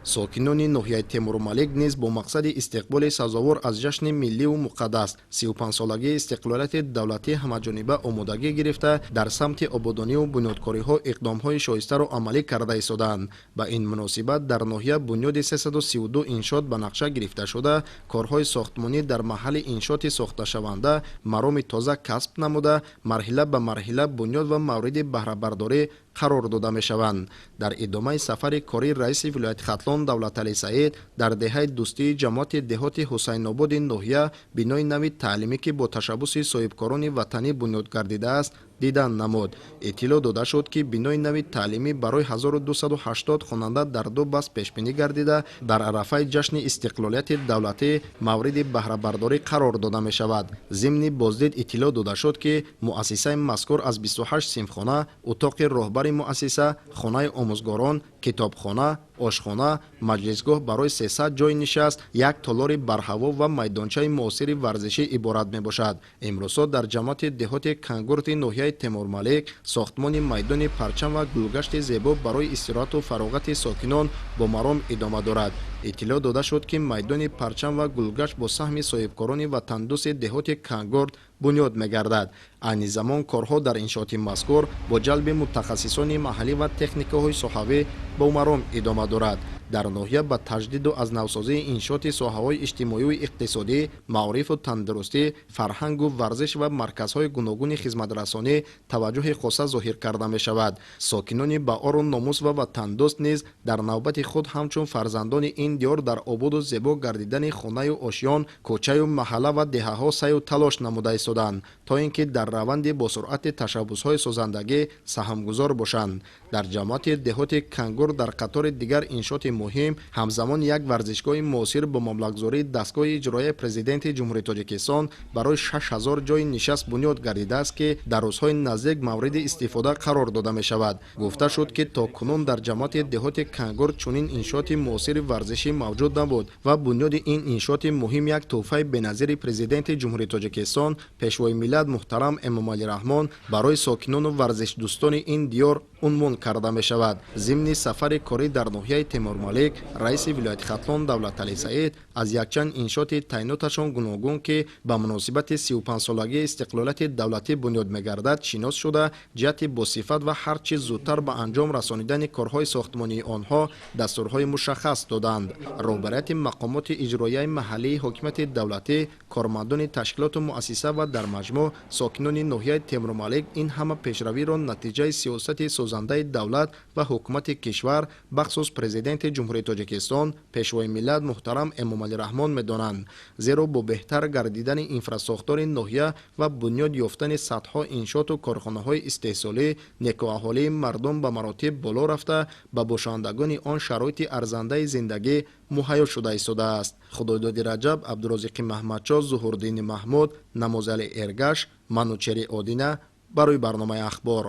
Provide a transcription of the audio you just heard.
сокинони ноҳияи Темурмалик низ бо мақсади истиқболи сазовор аз ҷашни милливу муқаддас 35-солагии истиқлолияти давлатӣ ҳамаҷониба омодагӣ гирифта дар самти ободониву бунёдкориҳо иқдомҳои шоистаро амалӣ карда истоданд. Ба ин муносибат дар ноҳия бунёди 332 иншоот ба нақша гирифта шуда, корҳои сохтмонӣ дар маҳалли иншооти сохташаванда мароми тоза касб намуда, марҳила ба марҳила бунёд ва мавриди баҳрабардорӣ қарор дода мешаванд. Дар идомаи сафари кори раиси вилояти Хатлон Давлаталӣ Саид дар деҳаи дӯстии ҷамоати деҳоти Ҳусайнободи ноҳия бинои нави таълимӣ ки бо ташаббуси соҳибкорони ватанӣ бунёд гардидааст дидан намуд. иттилоъ дода шуд ки бинои нави таълимӣ барои 1280 хонанда дар ду баст пешбинӣ гардида, дар арафаи ҷашни истиқлолияти давлатӣ мавриди баҳрабардорӣ қарор дода мешавад. зимни боздид иттилоъ дода шуд ки муассисаи мазкур аз 28 синфхона, утоқи роҳбари муассиса, хонаи омӯзгорон, китобхона, ошхона, маҷлисгоҳ барои 300 ҷойи нишаст, як толори барҳаво ва майдончаи муосири варзишӣ иборат мебошад. имрӯзҳо дар ҷамоати деҳоти Кангурти ноҳияи Темурмалик сохтмони майдони парчам ва гулгашти зебо барои истироҳату фароғати сокинон бо маром идома дорад. иттилоъ дода шуд ки майдони парчам ва гулгашт бо саҳми соҳибкорони ватандӯсти деҳоти Кангурт бунёд мегардад. айни замон корҳо дар иншооти мазкур бо ҷалби мутахассисони маҳаллӣ ва техникаҳои соҳавӣ бо маром идома дорад. дар ноҳия ба таҷдиду азнавсозии иншооти соҳаҳои иҷтимоиву иқтисодӣ, маърифу тандурустӣ, фарҳангу варзиш ва марказҳои гуногуни хизматрасонӣ таваҷҷӯҳи хоса зоҳир карда мешавад. сокинони ба ору номус ва ватандӯст низ дар навбати худ ҳамчун фарзандони ин диёр дар ободу зебо гардидани хонаю ошён, кӯчаю маҳалла ва деҳаҳо сайю талош намуда истоданд, то ин ки дар раванди босуръати ташаббусҳои созандагӣ саҳмгузор бошанд. дар ҷамоати деҳоти Кангур дар қатори дигар иншооти муҳим ҳамзамон як варзишгоҳи муосир бо маблағгузории дастгоҳи иҷроияи президенти ҷумҳурии Тоҷикистон барои 6000 ҷойи нишаст бунёд гардидааст ки дар рӯзҳои наздик мавриди истифода қарор дода мешавад. гуфта шуд ки то кунун дар ҷамоати деҳоти Кангур чунин иншооти муосири варзишӣ мавҷуд набуд ва бунёди ин иншооти муҳим як тӯҳфаи беназири президенти ҷумҳурии Тоҷикистон, пешвои миллат муҳтарам Эмомалӣ Раҳмон барои сокинону варзишдӯстони ин диёр унвон карда мешавад. зимни сафари корӣ дар ноҳияи Темурмалик, раиси вилояти Хатлон Давлаталӣ Саид аз якчанд иншооти таъйиноташон гуногун ки ба муносибати 35-солагии истиқлолияти давлатӣ бунёд мегардад шинос шуда, ҷиҳати босифат ва ҳар чиз зудтар ба анҷом расонидани корҳои сохтмонии онҳо дастурҳои мушаххас доданд. роҳбарияти мақомоти иҷроияи маҳаллии ҳокимияти давлатӣ, кормандони ташкилоту муассиса ва дар маҷмӯъ сокинони ноҳияи Темурмалик ин ҳама пешравиро натиҷаи сиёсати созандаи давлат ва ҳукумати кишвар, бахусус президенти ҷумҳурии Тоҷикистон, пешвои миллат муҳтарам Эмомалӣ Раҳмон медонанд. зеро бо беҳтар гардидани инфрасохтори ноҳия ва бунёд ёфтани садҳо иншооту корхонаҳои истеҳсолӣ, некуаҳолии мардум ба маротиб боло рафта, ба бошандагони он шароити арзандаи зиндагӣ муҳайё шуда истодааст. худойдоди Раҷаб, Абдурозиқи Маҳмадчо, Зуҳурдини Маҳмуд, Намозали Эргаш, Манучери Одина барои барномаи ахбор.